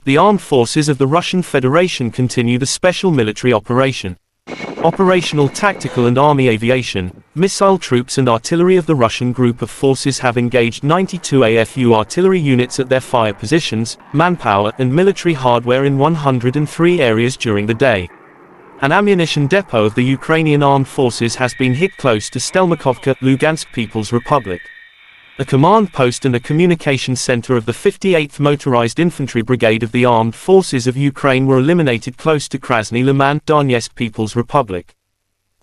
the armed forces of the Russian Federation continue the special military operation. Operational tactical and army aviation, missile troops and artillery of the Russian group of forces have engaged 92 AFU artillery units at their fire positions, manpower and military hardware in 103 areas during the day. An ammunition depot of the Ukrainian armed forces has been hit close to Stelmakovka, Lugansk People's Republic. A command post and a communication center of the 58th Motorized Infantry Brigade of the Armed Forces of Ukraine were eliminated close to Krasny Liman, Donetsk People's Republic.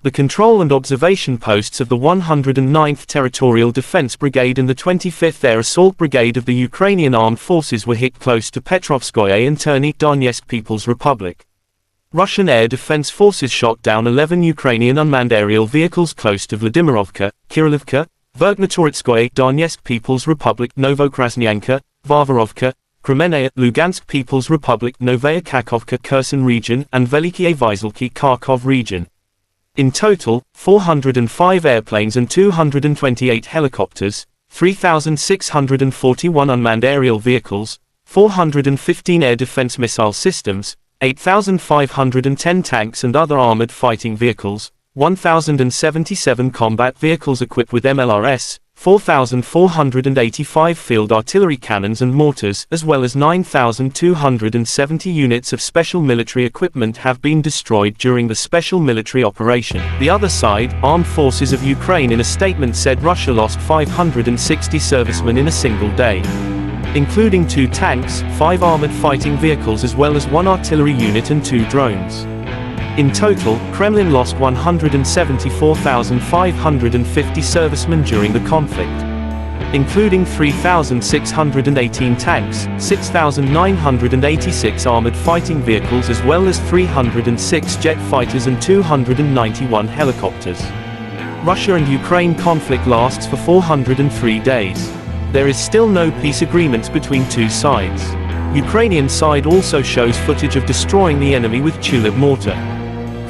The control and observation posts of the 109th Territorial Defense Brigade and the 25th Air Assault Brigade of the Ukrainian Armed Forces were hit close to Petrovskoye and Terny, Donetsk People's Republic. Russian Air Defense Forces shot down 11 Ukrainian unmanned aerial vehicles close to Vladimirovka, Kirilivka, Verkhnetoritskoye, Donetsk People's Republic, Novokrasnyanka, Varvarovka, Kremenaya, Lugansk People's Republic, Novaya Kakhovka, Kherson region, and Velikie Vyzelki, Kharkov region. In total, 405 airplanes and 228 helicopters, 3,641 unmanned aerial vehicles, 415 air defense missile systems, 8,510 tanks and other armored fighting vehicles, 1,077 combat vehicles equipped with MLRS, 4,485 field artillery cannons and mortars, as well as 9,270 units of special military equipment have been destroyed during the special military operation. The other side, Armed Forces of Ukraine, in a statement said Russia lost 560 servicemen in a single day, including 2 tanks, 5 armored fighting vehicles as well as 1 artillery unit and 2 drones. In total, Kremlin lost 174,550 servicemen during the conflict, including 3,618 tanks, 6,986 armored fighting vehicles as well as 306 jet fighters and 291 helicopters. Russia and Ukraine conflict lasts for 403 days. There is still no peace agreements between two sides. Ukrainian side also shows footage of destroying the enemy with tulip mortar.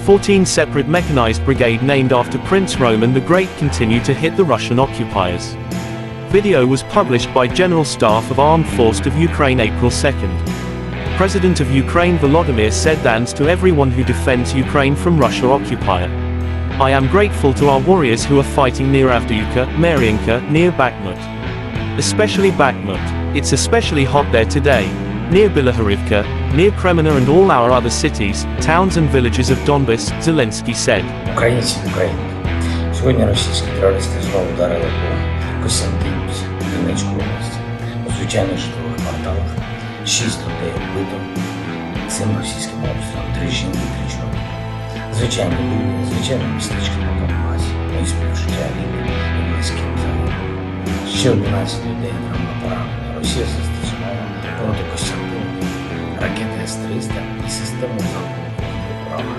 14 separate mechanized brigade named after Prince Roman the Great continue to hit the Russian occupiers. Video was published by General Staff of Armed Forces of Ukraine April 2nd. President of Ukraine Volodymyr said thanks to everyone who defends Ukraine from Russia occupier. I am grateful to our warriors who are fighting near Avdiivka, Mariinka, near Bakhmut. Especially Bakhmut. It's especially hot there today. Near Bilohorivka, near Kremenna and all our other cities, towns and villages of Donbas, Zelensky said. Українці, сьогодні російські терористи знову ударили по Костянтинівці, Донецької області. У звичайних житлових кварталах 6 людей вбито цим російським обстрілом, 3 жінки, 3 чоловіки. Звичайні люди, звичайне містечко на Донбасі, мої співчуття рідним і близьким загиблим. Ще 11 людей травма поранені. Росія застосувала проти Костянтинівки ракети С-300 і систему залпового права.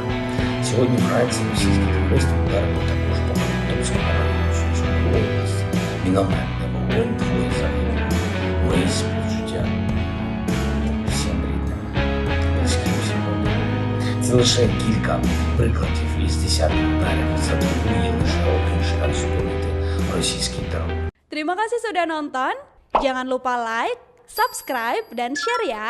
Сьогодні вранці російські терористи вдарили також по Краматорському району Сумської області. Мінометний вогонь, 2 загиблих. Мої співчуття всім рідним, близьким сьогодні. Це лише кілька прикладів із десятків ударів. За добу є лише один шлях зупинити російський терор. Terima kasih sudah nonton. Jangan lupa like, subscribe, dan share ya.